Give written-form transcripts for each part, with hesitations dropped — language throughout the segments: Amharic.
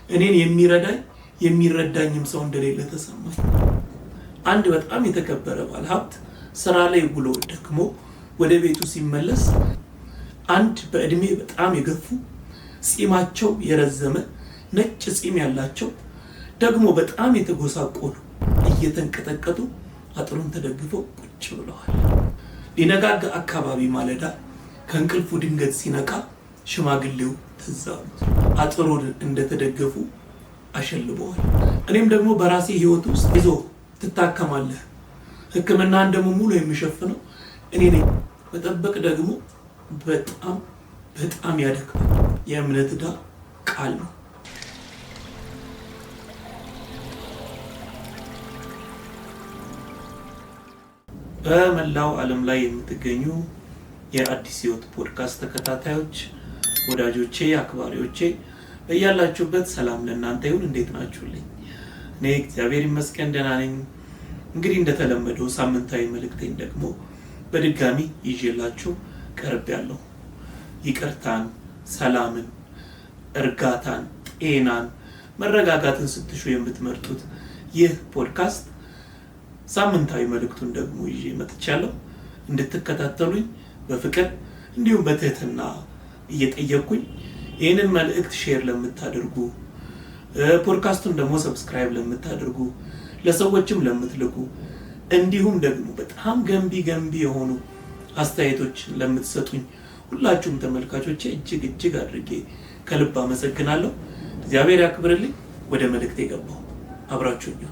እኔን የሚረዳኝም ሰው እንደሌለ ተሰማኝ። አንድ በጣም የተከበረ ባለሀብት ስራ ላይ ውሎ ደክሞ ወደ ቤቱ ሲመለስ አንድ በእድሜ በጣም የገፉ ጺማቸው የረዘመ ነጭ ጺም ያላቸው ደግሞ በጣም የተጎሳቆሉ እየተንቀጠቀጡ አጥሩን ተደግፈው ቁጭ ብለዋል። ሊነጋጋ አካባቢ ማለዳ ከእንቅልፉ ድንገት ሲነቃ ሽማግሌው ትዝ አሉት። አጥሩን እንደተደገፉ አሸልበዋል። እኔም ደግሞ በራሴ ህይወት ውስጥ ይዞ ትታከማለህ፣ ሕክምናን ደግሞ ሙሉ የሚሸፍነው እኔ ነኝ መጠበቅ ደግሞ በጣም ያደክማል። የእምነት ዕዳ ቃል ነው። በመላው ዓለም ላይ የምትገኙ የአዲስ ሕይወት ፖድካስት ተከታታዮች፣ ወዳጆቼ፣ አክባሪዎቼ በያላችሁበት ሰላም ለእናንተ ይሁን። እንዴት ናችሁልኝ? እኔ እግዚአብሔር ይመስገን ደህና ነኝ። እንግዲህ እንደተለመደው ሳምንታዊ መልእክቴን ደግሞ በድጋሚ ይዤላችሁ ቀርቤያለሁ። ይቅርታን፣ ሰላምን፣ እርጋታን፣ ጤናን፣ መረጋጋትን ስትሹ የምትመርጡት ይህ ፖድካስት ሳምንታዊ መልእክቱን ደግሞ ይዤ መጥቻለሁ። እንድትከታተሉኝ በፍቅር እንዲሁም በትህትና እየጠየቅኩኝ ይህንን መልእክት ሼር ለምታደርጉ፣ ፖድካስቱን ደግሞ ሰብስክራይብ ለምታደርጉ፣ ለሰዎችም ለምትልኩ፣ እንዲሁም ደግሞ በጣም ገንቢ የሆኑ አስተያየቶችን ለምትሰጡኝ ሁላችሁም ተመልካቾቼ እጅግ አድርጌ ከልብ አመሰግናለሁ። እግዚአብሔር ያክብርልኝ። ወደ መልእክት የገባው አብራችሁኝ።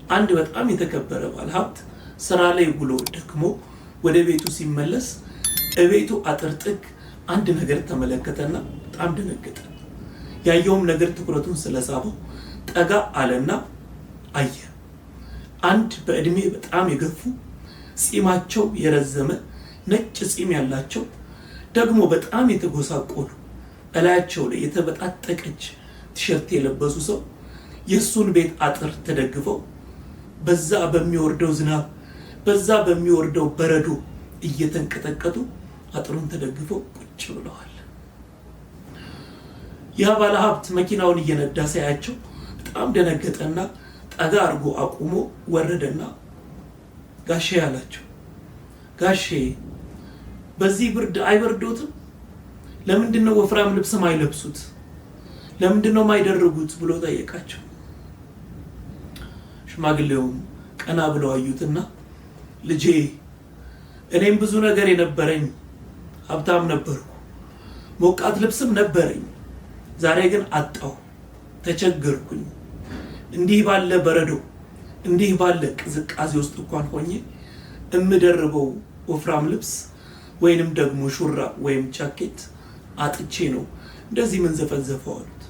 አንድ በጣም የተከበረ ባለሀብት ስራ ላይ ውሎ ደክሞ ወደ ቤቱ ሲመለስ እቤቱ አጥር ጥግ አንድ ነገር ተመለከተና በጣም ደነገጠ። ያየውም ነገር ትኩረቱን ስለሳበው ጠጋ አለና አየ። አንድ በእድሜ በጣም የገፉ ጺማቸው የረዘመ ነጭ ጺም ያላቸው ደግሞ በጣም የተጎሳቆሉ እላያቸው ላይ የተበጣጠቀች ቲሸርት የለበሱ ሰው የሱን ቤት አጥር ተደግፈው በዛ በሚወርደው ዝናብ በዛ በሚወርደው በረዶ እየተንቀጠቀጡ አጥሩን ተደግፈው ቁጭ ብለዋል። ያ ባለሀብት መኪናውን እየነዳ ሳያቸው በጣም ደነገጠና ጠጋ አድርጎ አቁሞ ወረደና ጋሼ አላቸው። ጋሼ በዚህ ብርድ አይበርዶትም? ለምንድነው ወፍራም ልብስ ማይለብሱት? ለምንድነው ማይደርጉት ብሎ ጠየቃቸው። ሽማግሌውም ቀና ብለው አዩትና ልጄ እኔም ብዙ ነገር የነበረኝ ሀብታም ነበርኩ፣ ሞቃት ልብስም ነበረኝ። ዛሬ ግን አጣሁ፣ ተቸገርኩኝ። እንዲህ ባለ በረዶ እንዲህ ባለ ቅዝቃዜ ውስጥ እንኳን ሆኜ እምደርበው ወፍራም ልብስ ወይንም ደግሞ ሹራብ ወይም ጃኬት አጥቼ ነው እንደዚህ ምን ዘፈዘፈው አሉት።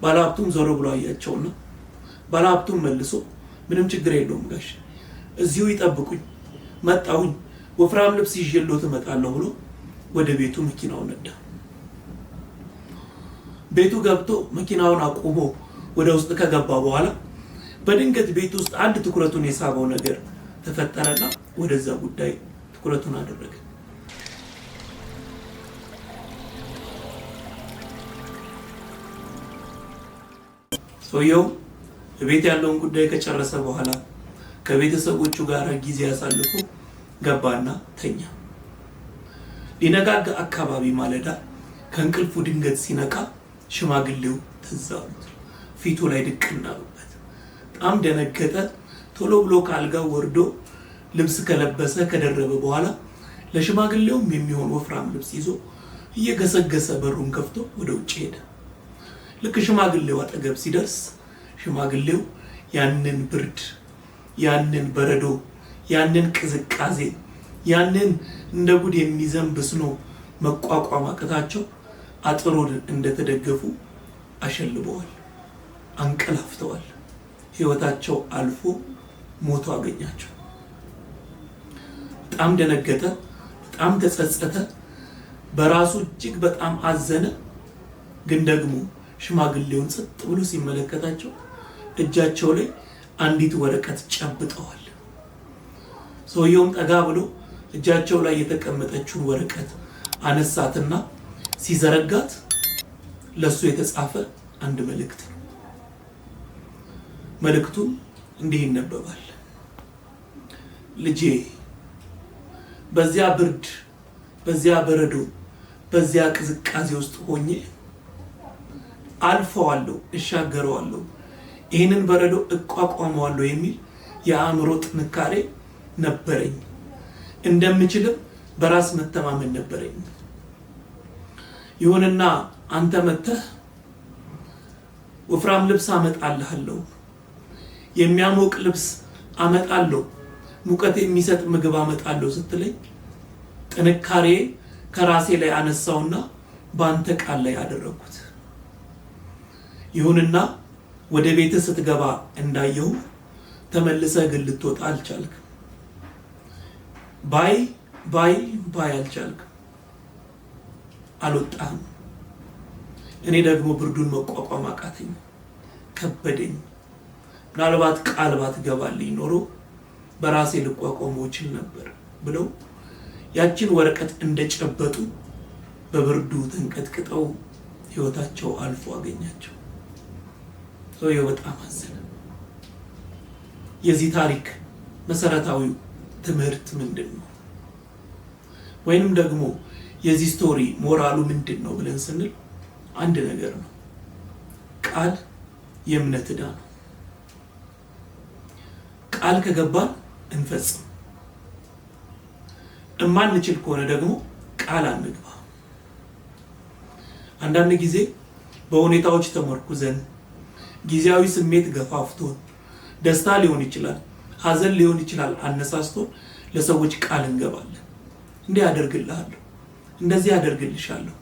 ባለሀብቱም ዞሮ ብሎ አያቸውና ባለሀብቱም መልሶ ምንም ችግር የለውም ጋሽ፣ እዚሁ ይጠብቁኝ፣ መጣሁኝ፣ ወፍራም ልብስ ይዤልዎት እመጣለሁ ብሎ ወደ ቤቱ መኪናውን ነዳ። ቤቱ ገብቶ መኪናውን አቁሞ ወደ ውስጥ ከገባ በኋላ በድንገት ቤት ውስጥ አንድ ትኩረቱን የሳበው ነገር ተፈጠረና ወደዛ ጉዳይ ትኩረቱን አደረገ። ሰውየው ቤት ያለውን ጉዳይ ከጨረሰ በኋላ ከቤተሰቦቹ ጋር ጊዜ ያሳልፉ ገባና ተኛ። ሊነጋጋ አካባቢ ማለዳ ከእንቅልፉ ድንገት ሲነቃ ሽማግሌው ትዝ አሉት። ፊቱ ላይ ድቅና አሉበት። በጣም ደነገጠ። ቶሎ ብሎ ከአልጋው ወርዶ ልብስ ከለበሰ ከደረበ በኋላ ለሽማግሌውም የሚሆን ወፍራም ልብስ ይዞ እየገሰገሰ በሩን ከፍቶ ወደ ውጭ ሄደ። ልክ ሽማግሌው አጠገብ ሲደርስ ሽማግሌው ያንን ብርድ፣ ያንን በረዶ፣ ያንን ቅዝቃዜ፣ ያንን እንደ ጉድ የሚዘንብ ስኖ መቋቋም አቅታቸው አጥሩን እንደተደገፉ አሸልበዋል፣ አንቀላፍተዋል። ህይወታቸው አልፎ ሞቶ አገኛቸው። በጣም ደነገጠ፣ በጣም ተጸጸተ፣ በራሱ እጅግ በጣም አዘነ። ግን ደግሞ ሽማግሌውን ጸጥ ብሎ ሲመለከታቸው እጃቸው ላይ አንዲት ወረቀት ጨብጠዋል። ሰውየውም ጠጋ ብሎ እጃቸው ላይ የተቀመጠችውን ወረቀት አነሳትና ሲዘረጋት ለሱ የተጻፈ አንድ መልእክት ነው። መልእክቱ እንዲህ ይነበባል። ልጄ በዚያ ብርድ፣ በዚያ በረዶ፣ በዚያ ቅዝቃዜ ውስጥ ሆኜ አልፈዋለሁ፣ እሻገረዋለሁ፣ ይህንን በረዶ እቋቋመዋለሁ የሚል የአእምሮ ጥንካሬ ነበረኝ። እንደምችልም በራስ መተማመን ነበረኝ። ይሁንና አንተ መተህ ወፍራም ልብስ አመጣልሃለሁ፣ የሚያሞቅ ልብስ አመጣለሁ፣ ሙቀት የሚሰጥ ምግብ አመጣለሁ ስትለኝ ጥንካሬ ከራሴ ላይ አነሳውና በአንተ ቃል ላይ አደረኩት። ይሁንና ወደ ቤትህ ስትገባ እንዳየሁ ተመልሰህ ግን ልትወጣ አልቻልክም። ባይ አልቻልክም፣ አልወጣህም። እኔ ደግሞ ብርዱን መቋቋም አቃተኝ፣ ከበደኝ። ምናልባት ቃል ባትገባልኝ ኖሮ በራሴ ልቋቋመው እችል ነበር ብለው ያችን ወረቀት እንደጨበጡ በብርዱ ተንቀጥቅጠው ህይወታቸው አልፎ አገኛቸው። ሰውየው በጣም አዘነ። የዚህ ታሪክ መሰረታዊው ትምህርት ምንድን ነው? ወይንም ደግሞ የዚህ ስቶሪ ሞራሉ ምንድን ነው ብለን ስንል አንድ ነገር ነው። ቃል የእምነት ዕዳ ነው። ቃል ከገባን እንፈጽም። እማንችል ከሆነ ደግሞ ቃል አንግባ። አንዳንድ ጊዜ በሁኔታዎች ተመርኩዘን ጊዜያዊ ስሜት ገፋፍቶን ደስታ ሊሆን ይችላል፣ ሀዘን ሊሆን ይችላል፣ አነሳስቶን ለሰዎች ቃል እንገባለን። እንዲህ አደርግልሃለሁ፣ እንደዚህ አደርግልሻለሁ፣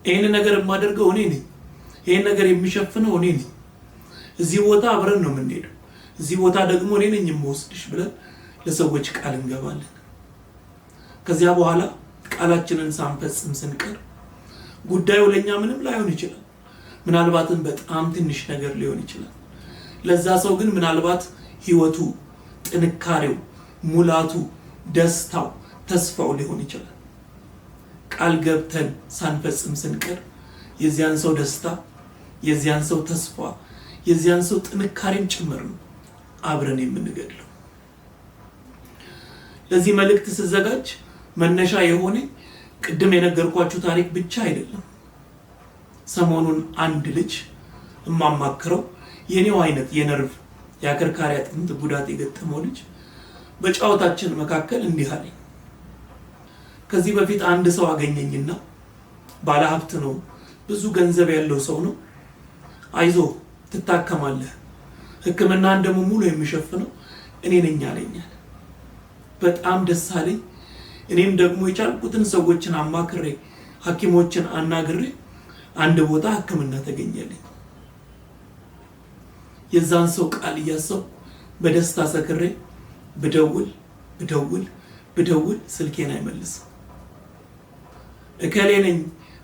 ይሄን ነገር የማደርገው እኔ ነኝ፣ ይሄን ነገር የሚሸፍነው እኔ ነኝ፣ እዚህ ቦታ አብረን ነው የምንሄደው፣ እዚህ ቦታ ደግሞ እኔ ነኝ የምወስድሽ ብለን ለሰዎች ቃል እንገባለን። ከዚያ በኋላ ቃላችንን ሳንፈጽም ስንቀር ጉዳዩ ለኛ ምንም ላይሆን ይችላል። ምናልባትም በጣም ትንሽ ነገር ሊሆን ይችላል። ለዛ ሰው ግን ምናልባት ህይወቱ፣ ጥንካሬው፣ ሙላቱ፣ ደስታው፣ ተስፋው ሊሆን ይችላል። ቃል ገብተን ሳንፈጽም ስንቀር የዚያን ሰው ደስታ፣ የዚያን ሰው ተስፋ፣ የዚያን ሰው ጥንካሬም ጭምር ነው አብረን የምንገድለው። ለዚህ መልእክት ስዘጋጅ መነሻ የሆነ ቅድም የነገርኳችሁ ታሪክ ብቻ አይደለም። ሰሞኑን አንድ ልጅ እማማክረው የኔው አይነት የነርቭ የአከርካሪ አጥንት ጉዳት የገጠመው ልጅ በጫወታችን መካከል እንዲህ አለኝ። ከዚህ በፊት አንድ ሰው አገኘኝና ባለሀብት ነው፣ ብዙ ገንዘብ ያለው ሰው ነው፣ አይዞ ትታከማለህ፣ ሕክምናን ደግሞ ሙሉ የሚሸፍነው እኔ ነኝ አለኛል። በጣም ደስ አለኝ። እኔም ደግሞ የቻልኩትን ሰዎችን አማክሬ ሐኪሞችን አናግሬ አንድ ቦታ ሕክምና ተገኘልኝ። የዛን ሰው ቃል እያሰብኩ በደስታ ሰክሬ ብደውል ስልኬን አይመልስም። እከሌ ነኝ፣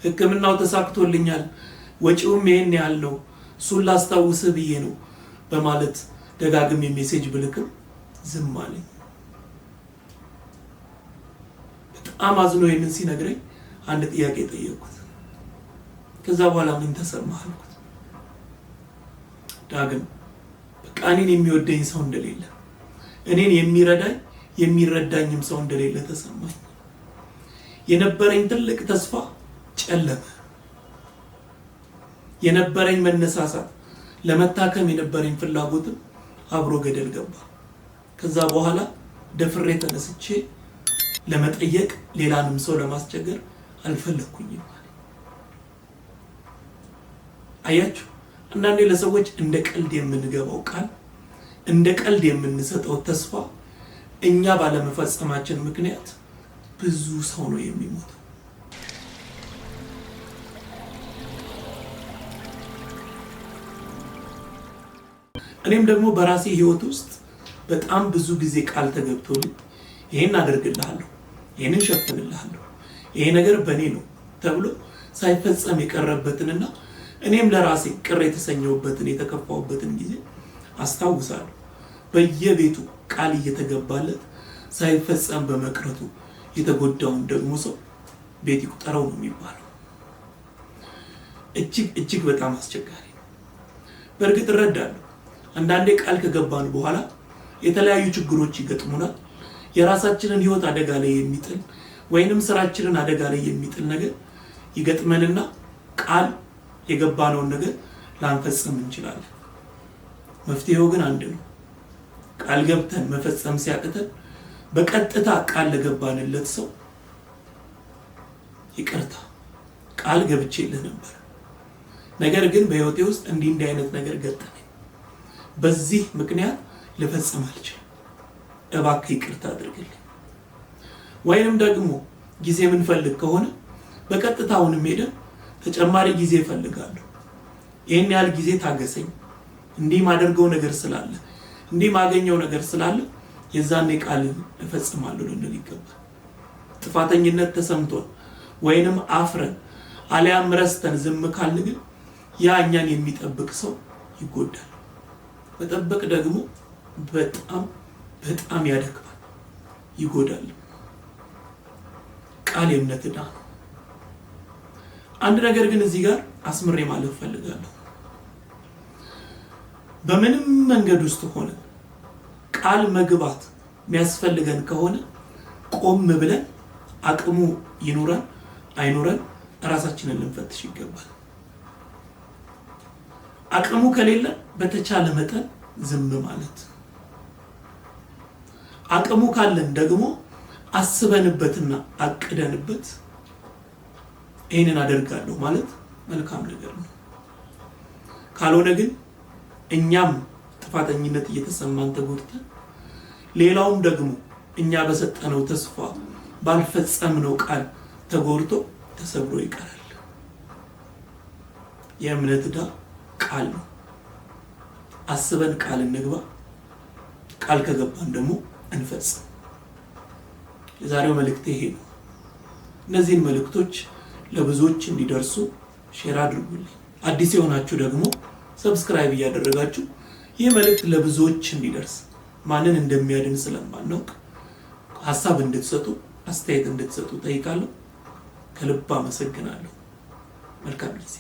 ሕክምናው ተሳክቶልኛል፣ ወጪውም ይሄን ያለው፣ እሱን ላስታውስህ ብዬ ነው በማለት ደጋግሜ ሜሴጅ ብልክም ዝም አለኝ። በጣም አዝኖ ይሄንን ሲነግረኝ አንድ ጥያቄ ጠየቅኩት። ከዛ በኋላ ምን ተሰማህ አልኩት። ዳግም በቃ እኔን የሚወደኝ ሰው እንደሌለ፣ እኔን የሚረዳኝም ሰው እንደሌለ ተሰማኝ። የነበረኝ ትልቅ ተስፋ ጨለመ። የነበረኝ መነሳሳት፣ ለመታከም የነበረኝ ፍላጎትም አብሮ ገደል ገባ። ከዛ በኋላ ደፍሬ ተነስቼ ለመጠየቅ ሌላንም ሰው ለማስቸገር አልፈለኩኝም። አያችሁ፣ አንዳንዴ ለሰዎች እንደ ቀልድ የምንገባው ቃል፣ እንደ ቀልድ የምንሰጠው ተስፋ እኛ ባለመፈጸማችን ምክንያት ብዙ ሰው ነው የሚሞተው። እኔም ደግሞ በራሴ ህይወት ውስጥ በጣም ብዙ ጊዜ ቃል ተገብቶልኝ ይሄን አደርግልሃለሁ፣ ይሄንን ሸፍንልሃለሁ፣ ይሄ ነገር በእኔ ነው ተብሎ ሳይፈጸም የቀረበትንና እኔም ለራሴ ቅር የተሰኘሁበትን የተከፋሁበትን ጊዜ አስታውሳለሁ። በየቤቱ ቃል እየተገባለት ሳይፈጸም በመቅረቱ የተጎዳውን ደግሞ ሰው ቤት ይቁጠረው ነው የሚባለው። እጅግ በጣም አስቸጋሪ ነው። በእርግጥ እረዳለሁ። አንዳንዴ ቃል ከገባን በኋላ የተለያዩ ችግሮች ይገጥሙናል። የራሳችንን ህይወት አደጋ ላይ የሚጥል ወይንም ስራችንን አደጋ ላይ የሚጥል ነገር ይገጥመንና ቃል የገባነውን ነገር ላንፈጽም እንችላለን። መፍትሄው ግን አንድ ነው። ቃል ገብተን መፈጸም ሲያቅተን በቀጥታ ቃል ለገባንለት ሰው ይቅርታ ቃል ገብቼልህ ነበር፣ ነገር ግን በህይወቴ ውስጥ እንዲህ አይነት ነገር ገጠመኝ፣ በዚህ ምክንያት ልፈጽም አልችልም፣ እባክህ ይቅርታ አድርግልኝ። ወይንም ደግሞ ጊዜ የምንፈልግ ከሆነ በቀጥታ አሁንም ሄደን ተጨማሪ ጊዜ እፈልጋለሁ፣ ይህን ያህል ጊዜ ታገሰኝ፣ እንዲህ ማደርገው ነገር ስላለ፣ እንዲህ ማገኘው ነገር ስላለ የዛኔ ቃል እፈጽማለሁ ልንል ይገባል። ጥፋተኝነት ተሰምቶን ወይንም አፍረን አሊያም ረስተን ዝም ካልን ግን ያ እኛን የሚጠብቅ ሰው ይጎዳል። መጠበቅ ደግሞ በጣም ያደክማል፣ ይጎዳል። ቃል የእምነት ዕዳ ነው። አንድ ነገር ግን እዚህ ጋር አስምሬ ማለት ፈልጋለሁ። በምንም መንገድ ውስጥ ሆነ ቃል መግባት የሚያስፈልገን ከሆነ ቆም ብለን አቅሙ ይኖረን አይኖረን ራሳችንን ልንፈትሽ ይገባል። አቅሙ ከሌለ በተቻለ መጠን ዝም ማለት፣ አቅሙ ካለን ደግሞ አስበንበትና አቅደንበት ይሄንን አደርጋለሁ ማለት መልካም ነገር ነው። ካልሆነ ግን እኛም ጥፋተኝነት እየተሰማን ተጎድተን ሌላውም ደግሞ እኛ በሰጠነው ተስፋ ባልፈጸምነው ቃል ተጎድቶ ተሰብሮ ይቀራል። የእምነት ዕዳ ቃል ነው። አስበን ቃል እንግባ፣ ቃል ከገባን ደግሞ እንፈጽም። የዛሬው መልእክት ይሄ ነው። እነዚህን መልእክቶች ለብዙዎች እንዲደርሱ ሼር አድርጉልኝ። አዲስ የሆናችሁ ደግሞ ሰብስክራይብ እያደረጋችሁ ይህ መልእክት ለብዙዎች እንዲደርስ ማንን እንደሚያድን ስለማናውቅ ሀሳብ እንድትሰጡ አስተያየት እንድትሰጡ ጠይቃለሁ። ከልብ አመሰግናለሁ። መልካም ጊዜ